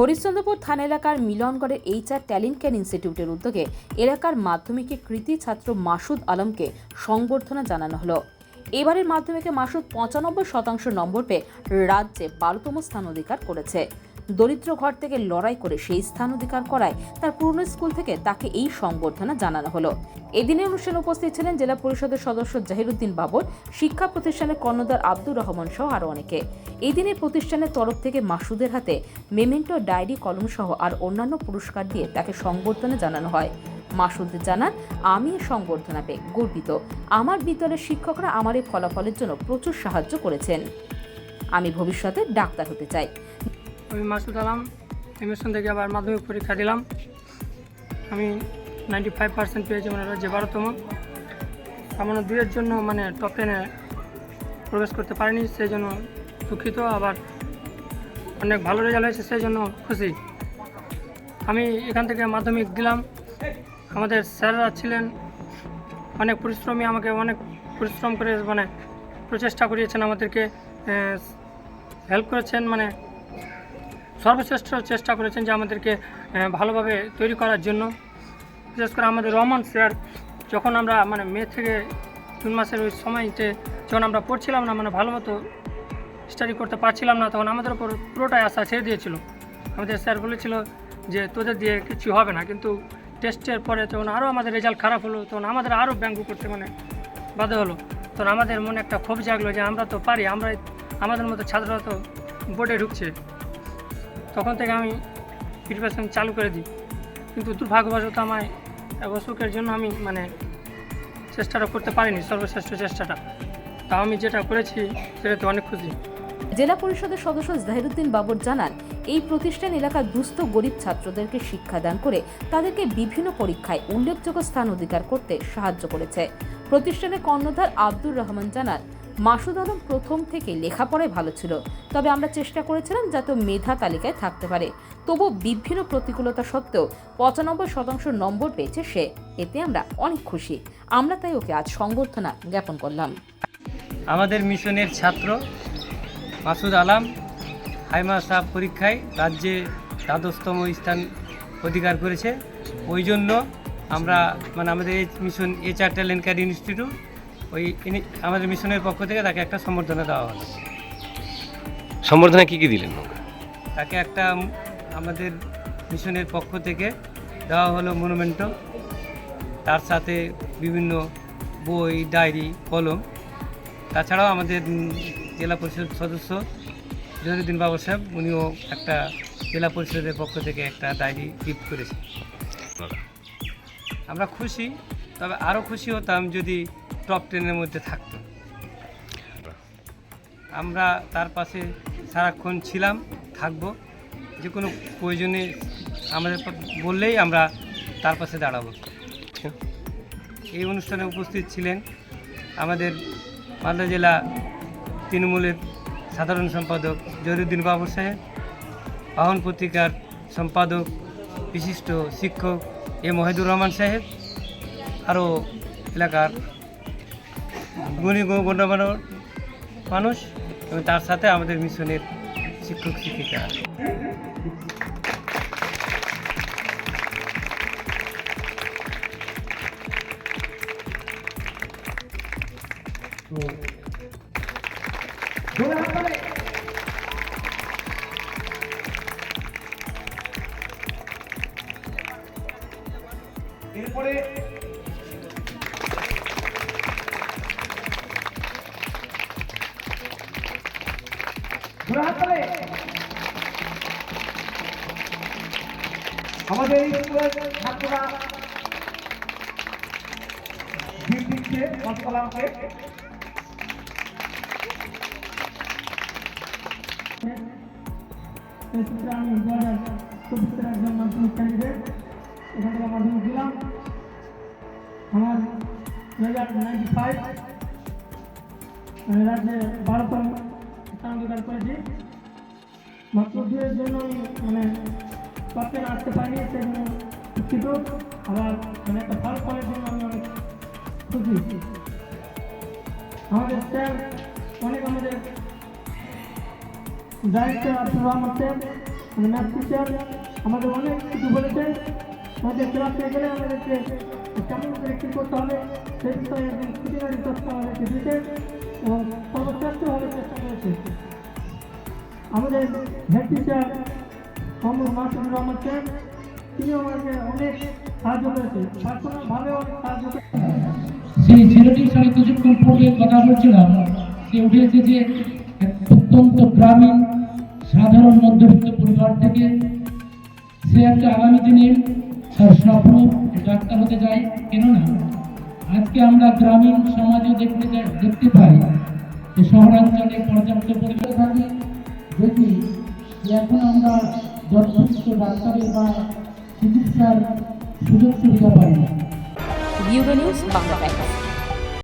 হরিশ্চন্দ্রপুর থানা এলাকার মিলনগড়ের HR talent care ইনস্টিটিউটের উদ্যোগে এলাকার মাধ্যমিকে কৃতী ছাত্র মাসুদ আলমকে সংবর্ধনা জানানো হলো। এবারের মাধ্যমিকে মাসুদ 95% নম্বর পেয়ে রাজ্যে 12তম স্থান অধিকার করেছে। দরিদ্র ঘর থেকে লড়াই করে সেই স্থান অধিকার করায় তার পুরনো স্কুল থেকে তাকে এই সংবর্ধনা জানানো হলো। এদিনের অনুষ্ঠানে উপস্থিত ছিলেন জেলা পরিষদের সদস্য জাহিরুদ্দিন বাবর, শিক্ষা প্রতিষ্ঠানের কর্ণধার আব্দুর রহমান সহ আরও অনেকে। এই দিনের প্রতিষ্ঠানের তরফ থেকে মাসুদের হাতে মেমেন্টো, ডায়েরি, কলম সহ আর অন্যান্য পুরস্কার দিয়ে তাকে সংবর্ধনা জানানো হয়। মাসুদ জানান, আমি এই সংবর্ধনা পেয়ে গর্বিত। আমার বিদ্যালয়ের শিক্ষকরা আমার এই ফলাফলের জন্য প্রচুর সাহায্য করেছেন। আমি ভবিষ্যতে ডাক্তার হতে চাই। আমি মাসুদ আলম এমএসন থেকে আবার মাধ্যমিক পরীক্ষা দিলাম। আমি 95% পেয়েছি, মানে রাজ্যে 12তম। সামান্য 2-এর জন্য মানে টপ 10-এ প্রবেশ করতে পারিনি, সেই জন্য দুঃখিত। আবার অনেক ভালো রেজাল্ট হয়েছে, সেই জন্য খুশি। আমি এখান থেকে মাধ্যমিক দিলাম। আমাদের স্যাররা ছিলেন অনেক পরিশ্রমী, আমাকে অনেক পরিশ্রম করে মানে প্রচেষ্টা করিয়েছেন, আমাদেরকে হেল্প করেছেন, মানে সর্বশ্রেষ্ঠ চেষ্টা করেছেন যে আমাদেরকে ভালোভাবে তৈরি করার জন্য। বিশেষ করে আমাদের রহমান স্যার, যখন আমরা মানে মে থেকে জুন মাসের ওই সময়তে যখন আমরা পড়ছিলাম না, মানে ভালো মতো স্টাডি করতে পারছিলাম না, তখন আমাদের উপর পুরোটাই আশা ছেড়ে দিয়েছিল। আমাদের স্যার বলেছিল যে তোদের দিয়ে কিছু হবে না, কিন্তু টেস্টের পরে যখন আরও আমাদের রেজাল্ট খারাপ হলো, তখন আমাদের আরও ব্যঙ্গ করতে মানে বাধ্য হলো। তখন আমাদের মনে একটা ক্ষোভ জাগলো যে আমরা তো পারি, আমাদের মতো ছাত্ররা তো বোর্ডে ঢুকছে। তখন থেকে আমি প্রিপারেশন চালু করে দিই, কিন্তু দুর্ভাগ্যবশত আমায় অসুখের জন্য আমি মানে চেষ্টাটা করতে পারিনি, সর্বশ্রেষ্ঠ চেষ্টাটা। তাও আমি যেটা করেছি সেটাতে অনেক খুশি। জেলা পরিষদের সদস্য জাহিরুদ্দিন বাবর জানান, এই প্রতিষ্ঠান এলাকার দুস্থ গরিব ছাত্রদেরকে শিক্ষাদান করে তাদেরকে বিভিন্ন পরীক্ষায় উল্লেখযোগ্য স্থান অধিকার করতে সাহায্য করেছে। প্রতিষ্ঠানের কর্ণধার আব্দুর রহমান জানান, মাসুদ আলম প্রথম থেকে লেখাপড়ায় ভালো ছিল, তবে আমরা চেষ্টা করেছিলাম যাতে মেধা তালিকায় থাকতে পারে। তবু বিভিন্ন প্রতিকূলতা সত্ত্বেও 95% নম্বর পেয়েছে সে। এতে আমরা অনেক খুশি। আমরা তাই ওকে আজ সংবর্ধনা জ্ঞাপন করলাম। আমাদের মিশনের ছাত্র মাসুদ আলম হাইমাসা পরীক্ষায় রাজ্যে 12তম স্থান অধিকার করেছে। ওই জন্য আমরা মানে আমাদের এই mission HR talent care institute আমাদের মিশনের পক্ষ থেকে তাকে একটা সম্বর্ধনা দেওয়া হলো। সম্বর্ধনা কী দিলেন? তাকে একটা আমাদের মিশনের পক্ষ থেকে দেওয়া হলো মনুমেন্টো, তার সাথে বিভিন্ন বই, ডায়েরি, কলম। তাছাড়াও আমাদের জেলা পরিষদ সদস্য জাহিরুদ্দিন বাবর সাহেব, উনিও একটা জেলা পরিষদের পক্ষ থেকে একটা ডায়েরি গিফট করেছে। আমরা খুশি, তবে আরও খুশি হতাম যদি টপ 10-এর মধ্যে থাকতো। আমরা তার পাশে সারাক্ষণ ছিলাম, থাকবো। যে কোনো প্রয়োজনে আমাদের বললেই আমরা তার পাশে দাঁড়াবো। এই অনুষ্ঠানে উপস্থিত ছিলেন আমাদের মালদা জেলা তৃণমূলের সাধারণ সম্পাদক জাহিরুদ্দিন বাবর সাহেব, আহ্বান পত্রিকার সম্পাদক বিশিষ্ট শিক্ষক মহিদুর রহমান সাহেব, আরও এলাকার গণ্যমান্য মানুষ, এবং তার সাথে আমাদের মিশনের শিক্ষক শিক্ষিকা। এরপরে আমাদের স্কুলের ছাত্ররা দিচ্ছে মাসুদকে। আমি 2024 একজন মাধ্যমিক ক্যান্ডিডেট, এখান থেকে মাধ্যমিক দিলাম। আমার রেজাল্ট 95, রাজ্যে 12তম স্থান অধিকার করেছি। মাত্র 2-এর জন্য আমি মানে টপ 10 আসতে পারিনি, সেই জন্য দুঃখিত। আবার মানে একটা ভালো ফলের জন্য আমি অনেক খুশি। আমাদের স্যার অনেক আমাদের দায়িত্ব আব্দুর রহমান স্যার, মানে ম্যাথ টিচার আমাদের অনেক কিছু বলেছে, আমাদের ক্লাসে গেলে আমাদেরকে কেমন করে কী করতে হবে সেই বিষয়ে একদম খুঁটিনাটি তথ্য আমাদেরকে দিতে এবং সর্বশ্রেষ্ঠভাবে চেষ্টা করেছে। আমাদের head teacher Mohammad Masudur Rahman sir, তিনি আমাকে অনেক সাহায্য করেছে, পার্সোনালভাবে অনেক সাহায্য করেছে। সেই ছেলেটির সঙ্গে কিছুক্ষণ পূর্বে কথা বলছিলাম, সে উঠে এসেছে এক অত্যন্ত গ্রামীণ সাধারণ মধ্যবিত্ত পরিবার থেকে। সে একটা আগামী দিনে তার স্বপ্ন ডাক্তার হতে চায়। কেননা আজকে আমরা গ্রামীণ সমাজে দেখতে পাই যে শহরাঞ্চলে পর্যাপ্ত পরিবার থাকে, দেখি যে এখন আমরা যথেষ্ট ডাক্তারের বা চিকিৎসার সুযোগ সুবিধা পাই না। Bureau news Bangla Times.